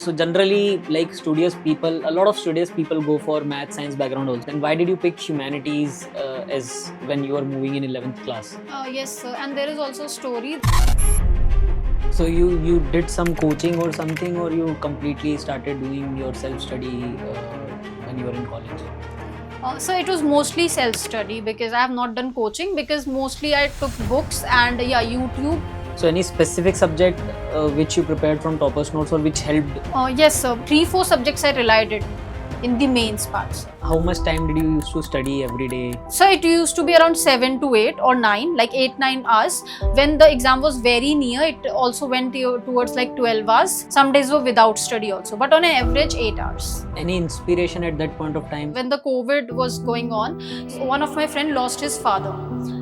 So generally, like studious people, a lot of studious people go for math, science background also. And why did you pick humanities as when you were moving in 11th class? Yes, sir. And there is also a story. So you did some coaching or something, or you completely started doing your self study when you were in college? So it was mostly self-study because I have not done coaching because mostly I took books and YouTube. So any specific subject which you prepared from toppers notes or which helped? Yes, sir. 3-4 subjects I relied it in the mains parts. How much time did you used to study every day? So it used to be around 7 to 8 or 9, like 8-9 hours. When the exam was very near, it also went towards like 12 hours. Some days were without study also, but on an average 8 hours. Any inspiration at that point of time? When the COVID was going on, so one of my friend lost his father.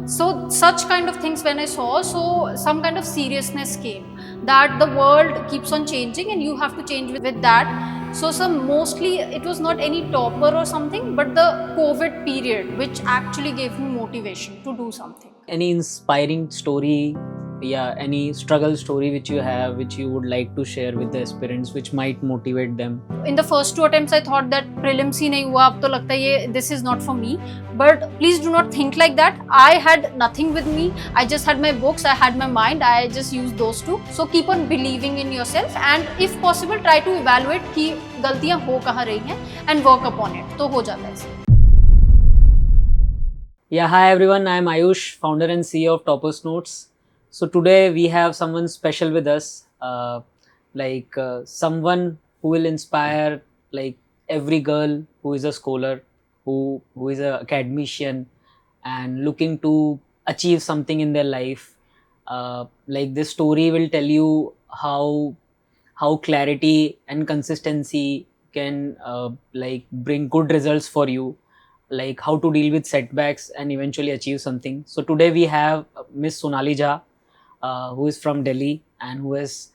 So such kind of things when I saw, so some kind of seriousness came that the world keeps on changing and you have to change with that. So mostly it was not any topper or something, but the COVID period which actually gave me motivation to do something. Any inspiring story, any struggle story which you have, which you would like to share with the aspirants, which might motivate them? In the first 2 attempts I thought that prelims ही नहीं हुआ, अब तो लगता है ये this is not for me. But please do not think like that. I had nothing with me. I just had my books, I had my mind, I just used those two. So keep on believing in yourself and if possible try to evaluate कि गलतियाँ हो कहाँ रही हैं and work upon it. तो हो जाता है. Yeah, hi everyone. I'm Ayush, founder and CEO of Toppers Notes. So today we have someone special with us, someone who will inspire like every girl who is a scholar, who is an academician and looking to achieve something in their life. Like this story will tell you how clarity and consistency can bring good results for you, like how to deal with setbacks and eventually achieve something. So today we have Miss Sonali Jha, who is from Delhi and who has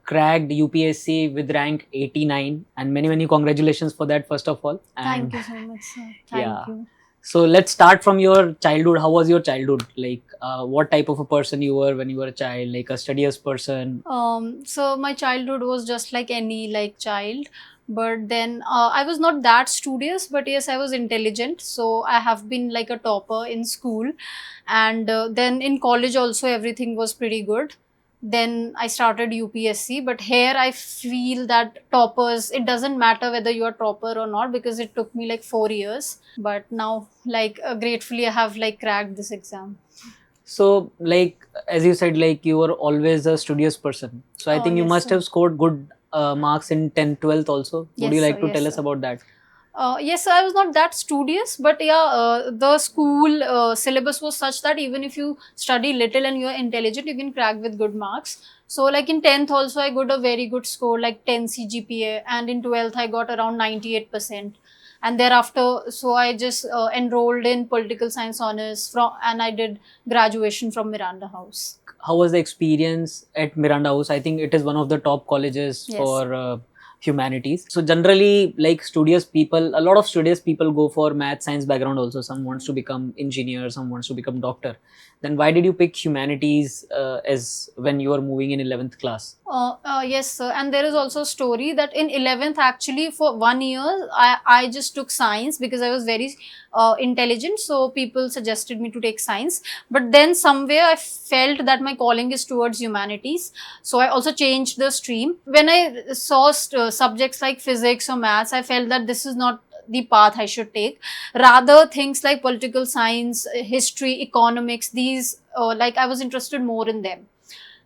cracked UPSC with rank 89, and many congratulations for that first of all. And Thank you so much, sir. Thank you. so let's start from your childhood. How was your childhood? Like what type of a person you were when you were a child? Like a studious person? So my childhood was just like any like child, but then I was not that studious, but yes, I was intelligent. So I have been like a topper in school, and then in college also everything was pretty good. Then I started UPSC, but here I feel that toppers, it doesn't matter whether you are topper or not because it took me like 4 years. But now, like gratefully, I have like cracked this exam. So, like as you said, like you were always a studious person. So I think you Yes, must sir. have scored good marks in 10th, 12th also. Would Yes, you like sir. to Yes, tell us sir. about that? Yes, I was not that studious, but the school syllabus was such that even if you study little and you are intelligent, you can crack with good marks. So, like in 10th also, I got a very good score, like 10 CGPA, and in 12th, I got around 98%. And thereafter, so I just enrolled in political science honors and I did graduation from Miranda House. How was the experience at Miranda House? I think it is one of the top colleges Yes. for humanities. So generally, like studious people, a lot of studious people go for math, science background also. Some wants to become engineer, some wants to become doctor. Then why did you pick humanities as when you were moving in 11th class? Yes, sir. And there is also a story that in 11th, actually, for 1 year, I just took science because I was very intelligent. So people suggested me to take science. But then somewhere I felt that my calling is towards humanities. So I also changed the stream. When I saw subjects like physics or maths, I felt that this is not the path I should take. Rather, things like political science, history, economics, these, like I was interested more in them.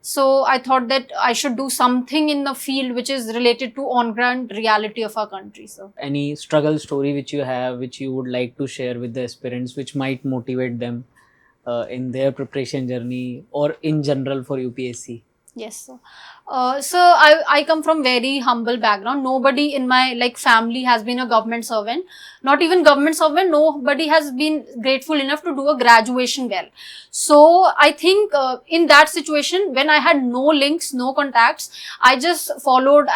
So I thought that I should do something in the field which is related to on-ground reality of our country. So Any struggle story which you have, which you would like to share with the aspirants, which might motivate them in their preparation journey or in general for UPSC? yes, sir. I come from very humble background. Nobody in my like family has been a government servant. Not even government servant. Nobody has been grateful enough to do a graduation well. So I think in that situation, when I had no links, no contacts, I just followed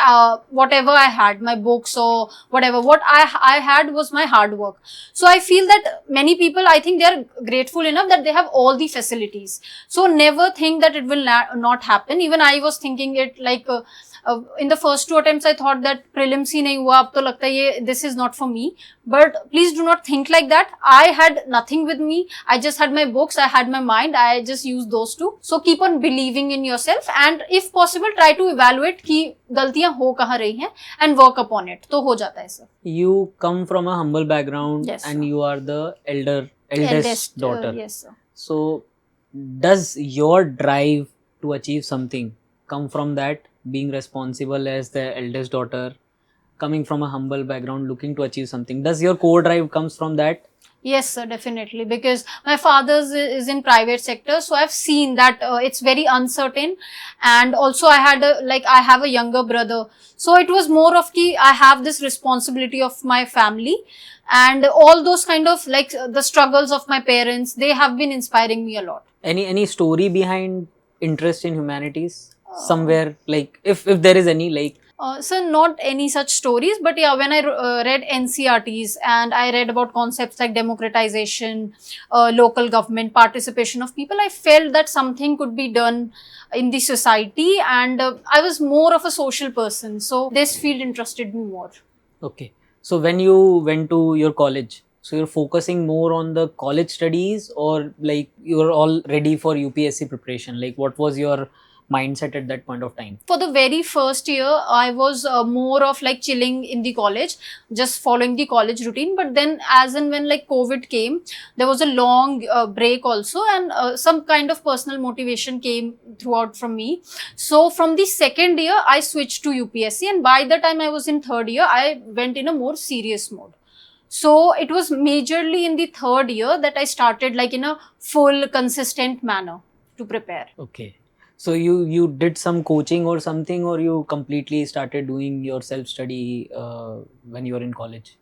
whatever I had, my books or whatever. What I had was my hard work. So I feel that many people, I think they are grateful enough that they have all the facilities. So never think that it will not happen. Even I was thinking it like In the first two attempts I thought that prelims ही नहीं हुआ, अब तो लगता है ये this is not for me. But please do not think like that. I had nothing with me. I just had my books, I had my mind, I just used those two. So keep on believing in yourself and if possible try to evaluate कि गलतियां हो कहाँ रही हैं and work upon it. तो हो जाता है sir. You come from a humble background, Yes, and sir. you are the eldest daughter. Yes sir. So does your drive to achieve something come from that, being responsible as the eldest daughter, coming from a humble background, looking to achieve something? Does your core drive comes from that? Yes, sir, definitely. Because my father's is in private sector, so I've seen that it's very uncertain. And also, I had I have a younger brother, so it was more of ki I have this responsibility of my family, and all those kind of the struggles of my parents. They have been inspiring me a lot. Any story behind interest in humanities? Somewhere, like if there is any, like So not any such stories, but yeah, when I read NCRTs and I read about concepts like democratization, local government, participation of people, I felt that something could be done in the society, and I was more of a social person, so this field interested me more. okay. So when you went to your college, so you're focusing more on the college studies, or like you're all ready for UPSC preparation? Like what was your mindset at that point of time? For the very first year, I was more of like chilling in the college, just following the college routine. But then, as and when like COVID came, there was a long break also, and some kind of personal motivation came throughout from me. So, from the second year, I switched to UPSC, and by the time I was in third year, I went in a more serious mode. So, it was majorly in the third year that I started like in a full, consistent manner to prepare. Okay. So you did some coaching or something, or you completely started doing your self study when you were in college?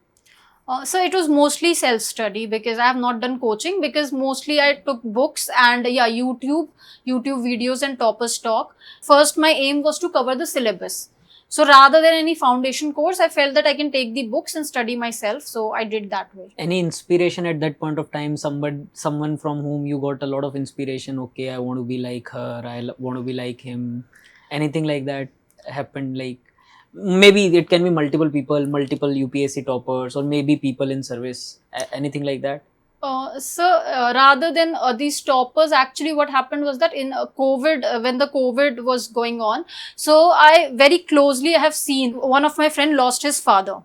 So it was mostly self-study because I have not done coaching, because mostly I took books and yeah, YouTube videos and Toppers Talk. First, my aim was to cover the syllabus. So rather than any foundation course, I felt that I can take the books and study myself. So I did that way. Any inspiration at that point of time? Someone from whom you got a lot of inspiration? Okay, I want to be like her. Want to be like him. Anything like that happened? Like maybe it can be multiple people, multiple UPSC toppers, or maybe people in service. Anything like that? Rather than these toppers, actually what happened was that in COVID, when the COVID was going on, so I very closely have seen one of my friend lost his father.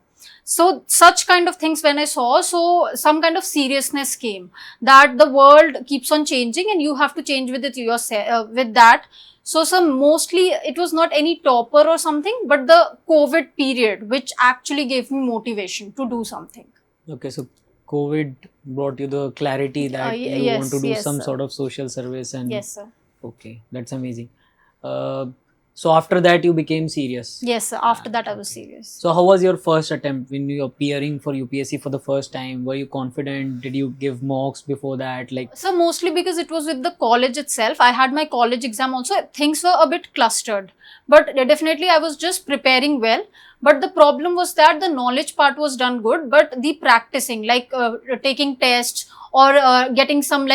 So such kind of things when I saw, so some kind of seriousness came that the world keeps on changing and you have to change with it yourself, with that. So mostly it was not any topper or something, but the COVID period, which actually gave me motivation to do something. Okay, so COVID brought you the clarity that you yes, want to do yes, some sir. sort of social service, and Yes, sir. okay, that's amazing. So after that you became serious. Yes, sir. After that I was serious. So how was your first attempt when you were appearing for UPSC for the first time? Were you confident? Did you give mocks before that? Like So mostly because it was with the college itself. I had my college exam also. Things were a bit clustered. But definitely I was just preparing well. But the problem was that the knowledge part was done good, but the practicing, like taking tests or getting some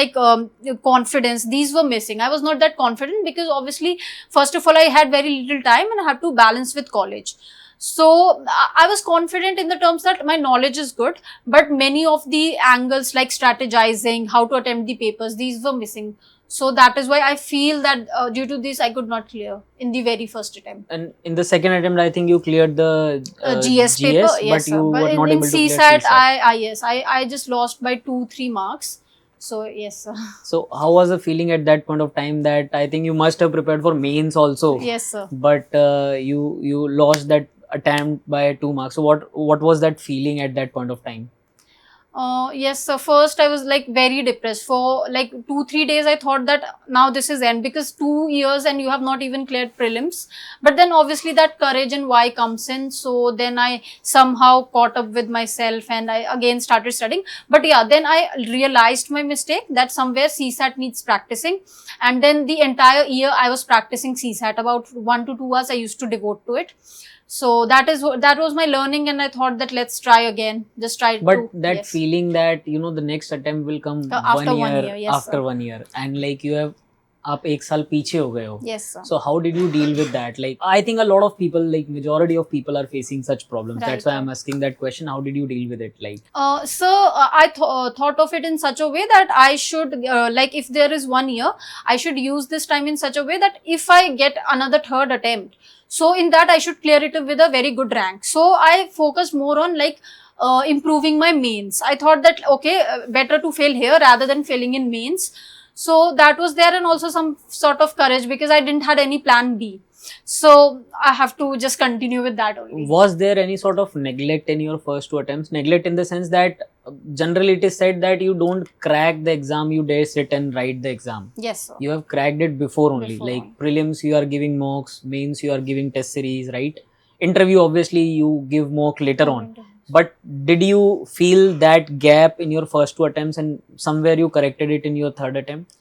confidence, these were missing. I was not that confident because obviously, first of all, I had very little time and I had to balance with college. So I was confident in the terms that my knowledge is good, but many of the angles like strategizing, how to attempt the papers, these were missing. So that is why I feel that due to this, I could not clear in the very first attempt. and in the second attempt, I think you cleared the GS paper, but yes, you sir. But were not in able to clear CSAT, CSAT. I just lost by 2-3 marks. So yes, sir. So how was the feeling at that point of time? That I think you must have prepared for mains also. Yes, sir. But you lost that attempt by 2 marks. So what was that feeling at that point of time? Yes, so first I was like very depressed for like 2-3 days. I thought that now this is end, because 2 years and you have not even cleared prelims. But then obviously that courage and why comes in. So then I somehow caught up with myself and I again started studying. But yeah, then I realized my mistake that somewhere CSAT needs practicing. And then the entire year I was practicing CSAT. About 1 to 2 hours I used to devote to it. So that was my learning, and I thought that let's try again. Just try. But that yes. feeling that the next attempt will come After 1 year, yes, after sir. 1 year, and like you have आप एक साल पीछे हो गए हो. Yes, sir. So how did you deal with that? Like, I think a lot of people, like majority of people are facing such problems. Right, That's why right. I'm asking that question. How did you deal with it? Like, So I thought of it in such a way that I should like if there is 1 year, I should use this time in such a way that if I get another third attempt, so in that I should clear it with a very good rank. So I focused more on like improving my mains. I thought that okay, better to fail here rather than failing in mains. So that was there, and also some sort of courage because I didn't had any plan B. So I have to just continue with that only. was there any sort of neglect in your first two attempts? Neglect in the sense that generally it is said that you don't crack the exam, you dare sit and write the exam. Yes, sir. You have cracked it before only. Before Like only. prelims, you are giving mocks, mains, you are giving test series, right? Interview, obviously, you give mock later on. But did you feel that gap in your first two attempts and somewhere you corrected it in your third attempt?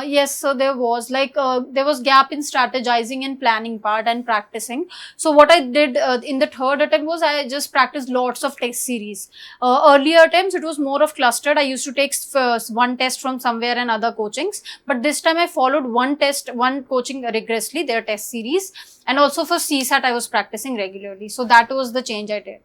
Yes, so there was like there was gap in strategizing and planning part and practicing. So what I did in the third attempt was I just practiced lots of test series. Earlier attempts it was more of clustered. I used to take one test from somewhere and other coachings, but this time I followed one coaching rigorously, their test series, and also for CSAT I was practicing regularly. So that was the change I did.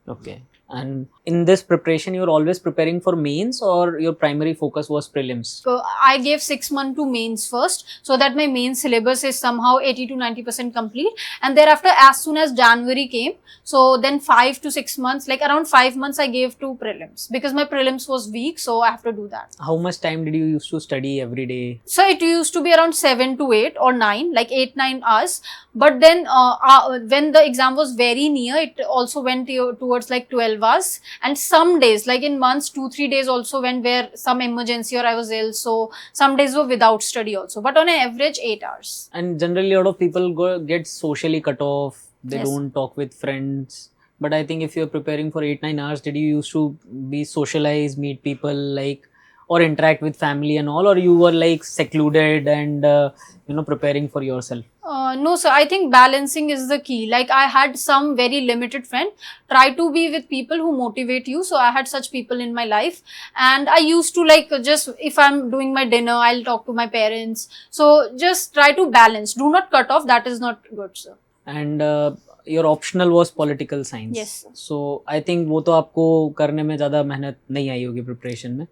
Okay. And in this preparation, you're always preparing for mains or your primary focus was prelims? So I gave 6 months to mains first, so that my main syllabus is somehow 80 to 90% complete. And thereafter, as soon as January came, so then 5 to 6 months, like around 5 months I gave to prelims because my prelims was weak, so I have to do that. How much time did you used to study every day? So it used to be around 7 to 8 or 9, like 8-9 hours. But then when the exam was very near, it also went towards like 12 hours. And some days, like in months, 2-3 days also went where some emergency or I was ill. So some days were without study also. But on an average, 8 hours. And generally, a lot of people get socially cut off. They Yes. don't talk with friends. But I think if you're preparing for 8-9 hours, did you used to be socialized, meet people, like, or interact with family and all, or you were like secluded and preparing for yourself? No, sir. I think balancing is the key. Like I had some very limited friend. Try to be with people who motivate you. So I had such people in my life, and I used to like just if I'm doing my dinner, I'll talk to my parents. So just try to balance. Do not cut off. That is not good, sir. And your optional was political science. Yes, sir. So I think वो तो आपको करने में ज़्यादा मेहनत नहीं आई होगी preparation में.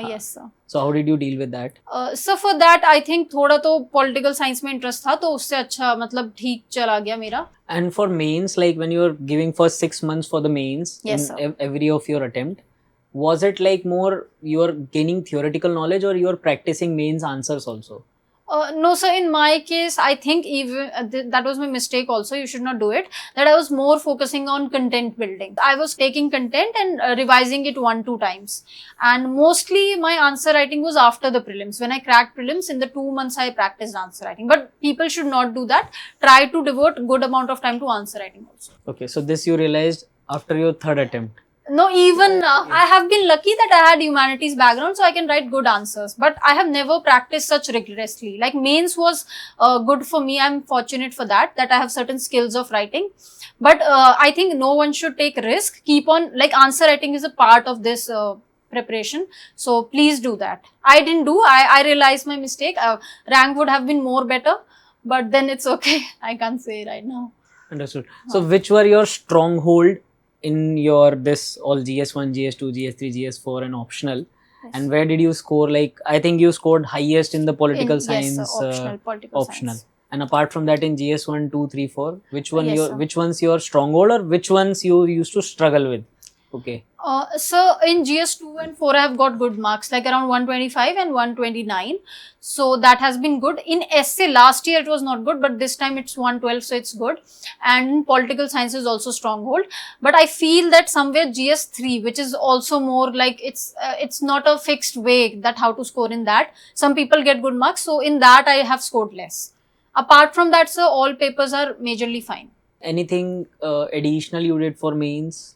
Yes, sir. So how did you deal with that? So for that, I think थोड़ा तो political science में interest था, तो उससे अच्छा मतलब ठीक चला गया मेरा. And for mains, like when you're giving first 6 months for the mains, Yes, in sir. every of your attempt, was it like more you're gaining theoretical knowledge or you're practicing mains answers also? No, sir. In my case, I think even that was my mistake also. You should not do it. That I was more focusing on content building. I was taking content and revising it 1-2 times. And mostly my answer writing was after the prelims. When I cracked prelims, in the 2 months I practiced answer writing. But people should not do that. Try to devote good amount of time to answer writing also. Okay, so this you realized after your third attempt. No, even I have been lucky that I had humanities background, so I can write good answers. But I have never practiced such rigorously. Like mains was good for me. I'm fortunate for that I have certain skills of writing. But I think no one should take risk. Keep on, like answer writing is a part of this preparation. So please do that. I didn't do. I realized my mistake. Rank would have been more better, but then it's okay. I can't say right now. Understood. So which were your stronghold in your this all GS1, GS2, GS3, GS4 and optional? Yes. And where did you score? Like I think you scored highest in the political science. Yes, sir, optional political optional. science. And apart from that, in GS1, 2, 3, 4, which one Yes, your sir. which one's your stronghold or which ones you used to struggle with? Okay. So in GS2 and 4 I have got good marks, like around 125 and 129. So that has been good. In essay last year it was not good, but this time it's 112, so it's good. And political science is also stronghold. But I feel that somewhere GS3, which is also more like it's not a fixed way that how to score in that. Some people get good marks, so in that I have scored less. Apart from that, sir, all papers are majorly fine. Anything additional you did for mains?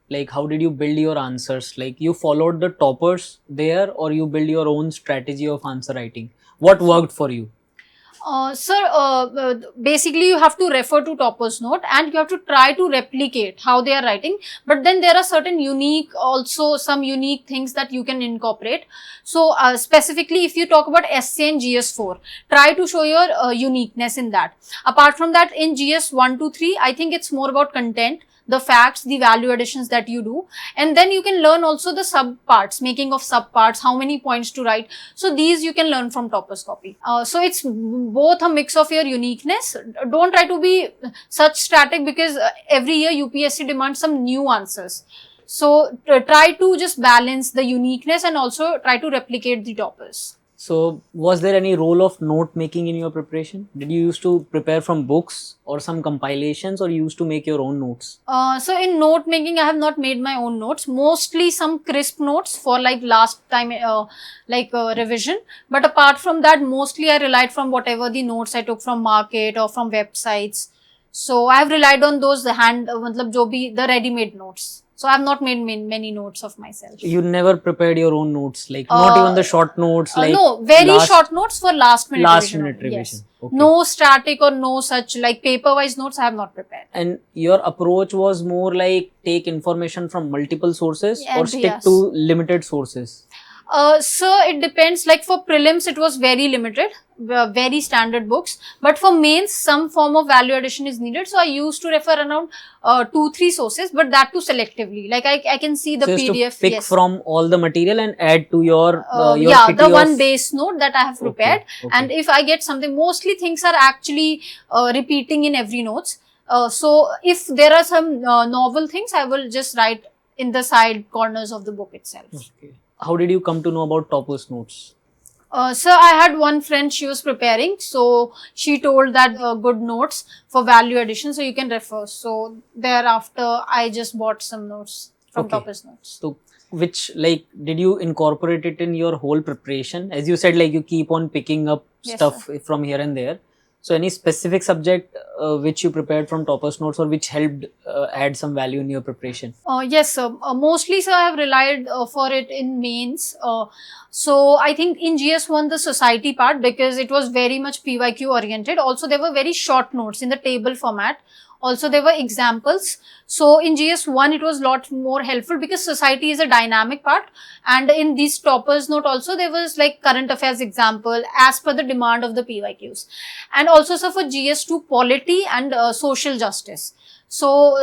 Like how did you build your answers? Like you followed the toppers there or you build your own strategy of answer writing? What worked for you? Sir, basically you have to refer to Topper's note and you have to try to replicate how they are writing. But then there are certain unique, also some unique things that you can incorporate. So specifically if you talk about essay and GS4, try to show your uniqueness in that. Apart from that, in GS 1 to 3, I think it's more about content, the facts, the value additions that you do. And then you can learn also the sub parts, making of sub parts, how many points to write. So these you can learn from Topper's copy. So it's both a mix of your uniqueness. Don't try to be such static, because every year UPSC demands some new answers. So try to just balance the uniqueness and also try to replicate the toppers. So, was there any role of note making in your preparation? Did you used to prepare from books or some compilations, or you used to make your own notes? So in note making, I have not made my own notes. Mostly some crisp notes for like last time, revision. But apart from that, mostly I relied from whatever the notes I took from market or from websites. So I have relied on those the ready-made notes. So I have not made many notes of myself. You never prepared your own notes, like not even the short notes, like no, very short notes for last minute revision. revision. Yes. Okay. No static or no such like paper-wise notes I have not prepared. And your approach was more like take information from multiple sources or And stick yes. to limited sources? So it depends. Like for prelims, it was very limited, very standard books. But for mains, some form of value addition is needed. So I used to refer around 2-3 sources, but that too selectively. Like I can see the So you PDF. used to pick Yes. from all the material and add to your Yeah, kitty the one of- base note that I have prepared. Okay. And if I get something, mostly things are actually repeating in every notes. So if there are some novel things, I will just write in the side corners of the book itself. Okay. How did you come to know about Topper's notes? So I had one friend, she was preparing, so she told that good notes for value addition, so you can refer. So thereafter, I just bought some notes from Okay. Topper's notes. So, which, like, did you incorporate it in your whole preparation? As you said, like, you keep on picking up Yes, stuff from here and there. So, any specific subject which you prepared from Topper's notes, or which helped add some value in your preparation? Yes, sir. Mostly, sir, I have relied for it in mains. So I think in GS1, the society part, because it was very much PYQ oriented. Also, there were very short notes in the table format. Also, there were examples. So in GS1, it was a lot more helpful because society is a dynamic part. And in these Topper's note also, there was like current affairs example as per the demand of the PYQs. And also, sir, for GS2, polity and social justice. So,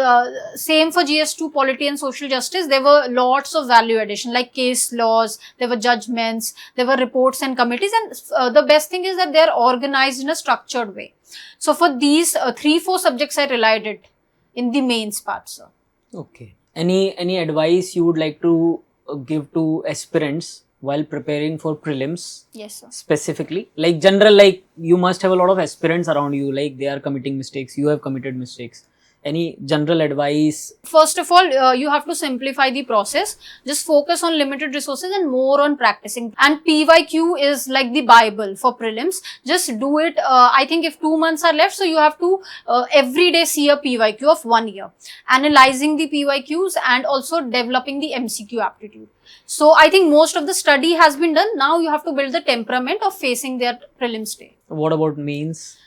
same for GS2 polity and social justice, there were lots of value addition like case laws, there were judgments, there were reports and committees, and the best thing is that they are organized in a structured way. So, for these 3-4 subjects, I relied it in the mains part, sir. Okay. Any advice you would like to give to aspirants while preparing for prelims? Yes, sir. Specifically, like general, like you must have a lot of aspirants around you, like they are committing mistakes, you have committed mistakes. Any general advice? First of all, you have to simplify the process. Just focus on limited resources and more on practicing. And PYQ is like the Bible for prelims. Just do it. I think if 2 months are left, so you have to every day see a PYQ of 1 year. Analyzing the PYQs and also developing the MCQ aptitude. So I think most of the study has been done. Now you have to build the temperament of facing their prelims day. What about mains?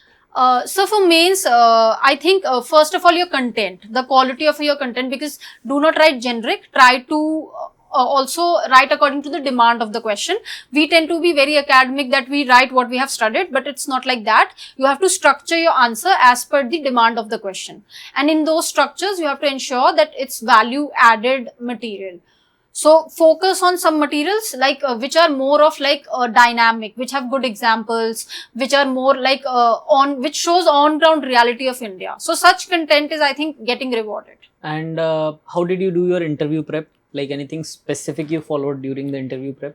So for mains, I think first of all your content, the quality of your content, because do not write generic, try to also write according to the demand of the question. We tend to be very academic that we write what we have studied, but it's not like that. You have to structure your answer as per the demand of the question. And in those structures, you have to ensure that it's value added material. So focus on some materials like which are more of like dynamic, which have good examples, which are more like which shows on ground reality of India. So such content is, I think, getting rewarded. And how did you do your interview prep? Like anything specific you followed during the interview prep?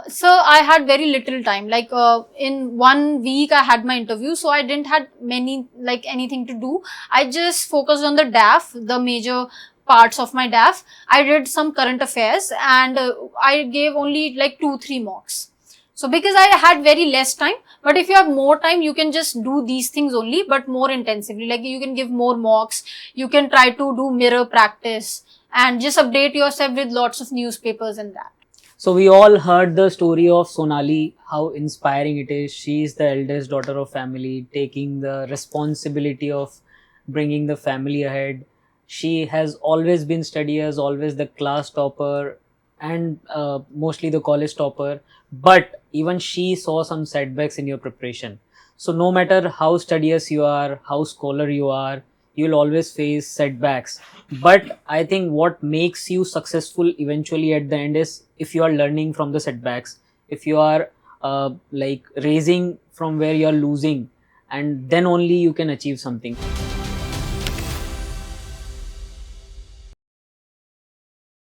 So I had very little time. Like in 1 week, I had my interview, so I didn't had anything to do. I just focused on the DAF, the major parts of my DAF. I did some current affairs and I gave only like 2-3 mocks. So because I had very less time, but if you have more time, you can just do these things only, but more intensively. Like you can give more mocks, you can try to do mirror practice and just update yourself with lots of newspapers and that. So we all heard the story of Sonali, how inspiring it is. She is the eldest daughter of family, taking the responsibility of bringing the family ahead. She has always been studious, always the class topper, and mostly the college topper. But even she saw some setbacks in your preparation. So no matter how studious you are, how scholar you are, you'll always face setbacks. But I think what makes you successful eventually at the end is if you are learning from the setbacks, if you are like raising from where you are losing, and then only you can achieve something.